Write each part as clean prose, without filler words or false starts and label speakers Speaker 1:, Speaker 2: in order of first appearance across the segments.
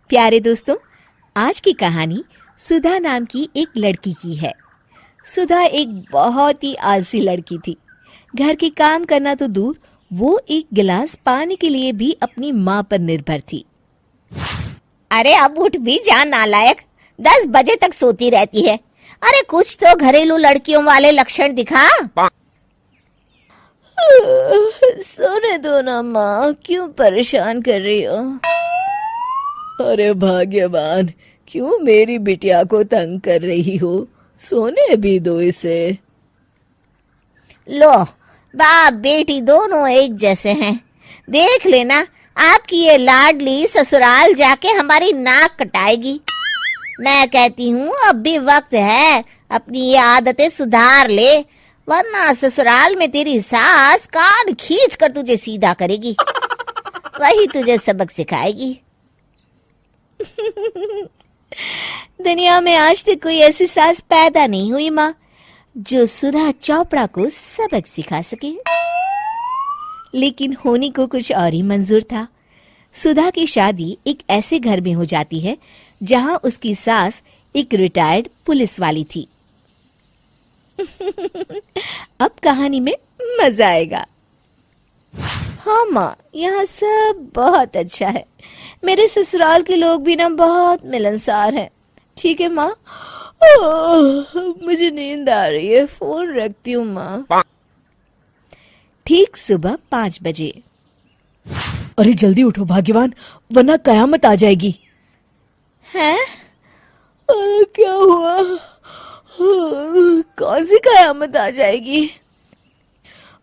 Speaker 1: प्यारे दोस्तों, आज की कहानी सुधा नाम की एक लड़की की है। सुधा एक बहुत ही आलसी लड़की थी। घर के काम करना तो दूर, वो एक गिलास पानी के लिए भी अपनी माँ पर निर्भर थी।
Speaker 2: अरे अब उठ भी जा नालायक, 10 बजे तक सोती रहती है। अरे कुछ तो घरेलू लड़कियों वाले लक्षण दिखा।
Speaker 1: सोने दो ना माँ, क्यों परेशान कर रही हो? अरे भाग्यवान, क्यों मेरी बिटिया को तंग कर रही हो? सोने भी दो इसे।
Speaker 2: लो, बाप बेटी दोनों एक जैसे हैं। देख लेना, आपकी ये लाडली ससुराल जाके हमारी नाक कटाएगी। मैं कहती हूँ अब भी वक्त है, अपनी ये आदतें सुधार ले, वरना ससुराल में तेरी सास कान खींच कर तुझे सीधा करेगी। वही तुझे सबक सिखाएगी।
Speaker 1: दुनिया में आज तक कोई ऐसी सास पैदा नहीं हुई माँ, जो सुधा चोपड़ा को सबक सिखा सके। लेकिन होनी को कुछ और ही मंजूर था। सुधा की शादी एक ऐसे घर में हो जाती है जहां उसकी सास एक रिटायर्ड पुलिस वाली थी। अब कहानी में मजा आएगा। हाँ माँ, यहाँ सब बहुत अच्छा है। मेरे ससुराल के लोग भी ना बहुत मिलनसार हैं। ठीक है माँ, मुझे नींद आ रही है, फोन रखती हूँ माँ। ठीक सुबह 5 बजे। अरे जल्दी उठो भाग्यवान, वरना कयामत आ जाएगी। हैं? अरे क्या हुआ? कौन सी कयामत आ जाएगी?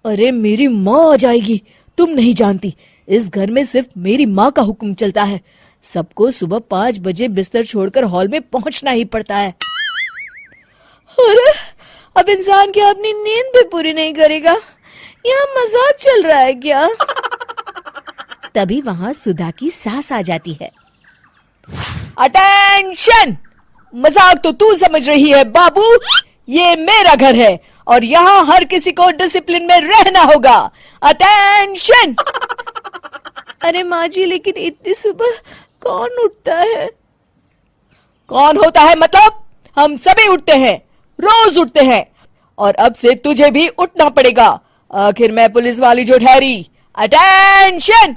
Speaker 1: अरे मेरी माँ आ जाएगी। तुम नहीं जानती, इस घर में सिर्फ मेरी माँ का हुक्म चलता है। सबको सुबह 5 बजे बिस्तर छोड़कर हॉल में पहुंचना ही पड़ता है। अरे अब इंसान क्या अपनी नींद भी पूरी नहीं करेगा? यहाँ मजाक चल रहा है क्या? तभी वहां सुधा की सास आ जाती है। अटेंशन! मजाक तो तू समझ रही है बाबू, ये मेरा घर है और यहाँ हर किसी को डिसिप्लिन में रहना होगा। अटेंशन! अरे माँ जी, लेकिन इतनी सुबह कौन उठता है? कौन होता है मतलब? हम सभी उठते हैं, रोज उठते हैं, और अब से तुझे भी उठना पड़ेगा। आखिर मैं पुलिस वाली जो ठहरी। अटेंशन!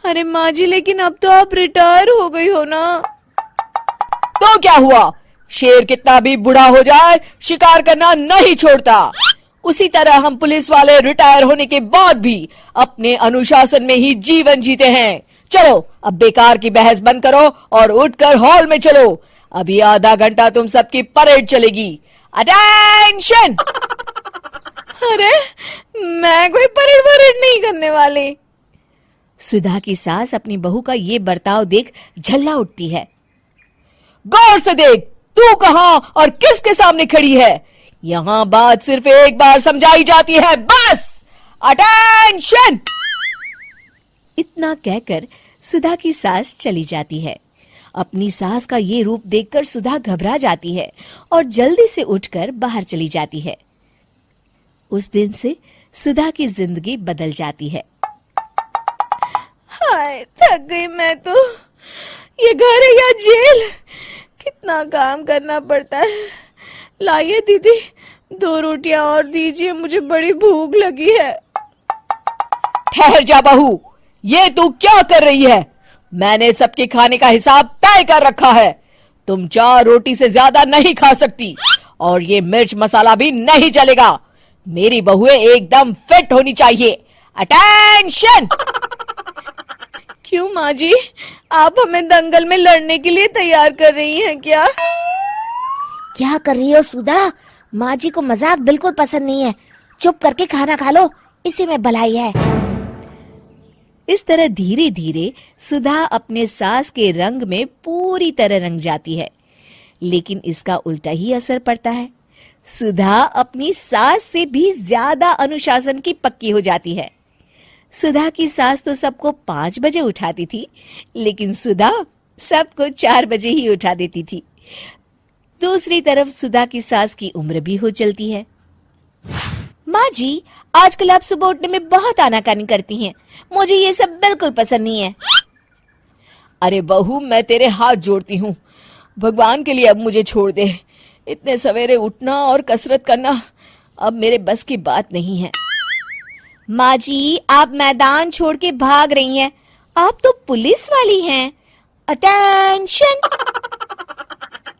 Speaker 1: अरे माँ जी, लेकिन अब तो आप रिटायर हो गई हो ना। तो क्या हुआ? शेर कितना भी बूढ़ा हो जाए, शिकार करना नहीं छोड़ता। उसी तरह हम पुलिस वाले रिटायर होने के बाद भी अपने अनुशासन में ही जीवन जीते हैं। चलो अब बेकार की बहस बंद करो और उठकर हॉल में चलो। अभी आधा घंटा तुम सबकी परेड चलेगी। अटेंशन! अरे मैं कोई परेड वरेड नहीं करने वाली। सुधा की सास अपनी बहू का ये बर्ताव देख झल्ला उठती है। गौर से देख, तू कहां और किसके सामने खड़ी है? यहां बात सिर्फ एक बार समझाई जाती है, बस। अटेंशन! इतना कहकर सुधा की सास चली जाती है। अपनी सास का ये रूप देखकर सुधा घबरा जाती है और जल्दी से उठकर बाहर चली जाती है। उस दिन से सुधा की जिंदगी बदल जाती है। हाय, थक गई मैं तो। ये घर है या जेल? कितना काम करना पड़ता है। लाइए दीदी, 2 रोटियां और दीजिए, मुझे बड़ी भूख लगी है। ठहर जा बहू, ये तू क्या कर रही है? मैंने सबके खाने का हिसाब तय कर रखा है। तुम 4 रोटी से ज्यादा नहीं खा सकती और ये मिर्च मसाला भी नहीं चलेगा। मेरी बहुएं एकदम फिट होनी चाहिए। अटेंशन! क्यों माँ जी, आप हमें दंगल में लड़ने के लिए तैयार कर रही हैं क्या?
Speaker 2: क्या कर रही हो सुधा? माँ जी को मजाक बिल्कुल पसंद नहीं है। चुप करके खाना खा लो, इसी में भलाई है।
Speaker 1: इस तरह धीरे धीरे सुधा अपने सास के रंग में पूरी तरह रंग जाती है। लेकिन इसका उल्टा ही असर पड़ता है। सुधा अपनी सास से भी ज्यादा अनुशासन की पक्की हो जाती है। सुधा की सास तो सबको 5 बजे उठाती थी, लेकिन सुधा सबको 4 बजे ही उठा देती थी। दूसरी तरफ सुधा की सास की उम्र भी हो चलती है। माँ जी, आजकल आप सुबह उठने में बहुत आनाकानी करती हैं। मुझे ये सब बिल्कुल पसंद नहीं है। अरे बहू, मैं तेरे हाथ जोड़ती हूँ, भगवान के लिए अब मुझे छोड़ दे। इतने सवेरे उठना और कसरत करना अब मेरे बस की बात नहीं है।
Speaker 2: माँ जी, आप मैदान छोड़ के भाग रही हैं। आप तो पुलिस वाली हैं। अटेंशन!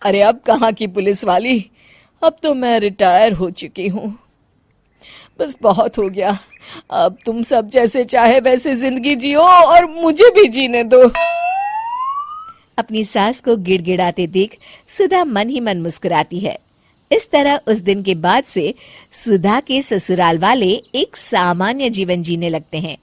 Speaker 1: अरे अब कहाँ की पुलिस वाली, अब तो मैं रिटायर हो चुकी हूँ। बस बहुत हो गया, अब तुम सब जैसे चाहे वैसे जिंदगी जियो और मुझे भी जीने दो।
Speaker 2: अपनी सास को गिड़गिड़ाते देख सुधा मन ही मन मुस्कुराती है। इस तरह उस दिन के बाद से सुधा के ससुराल वाले एक सामान्य जीवन जीने लगते हैं।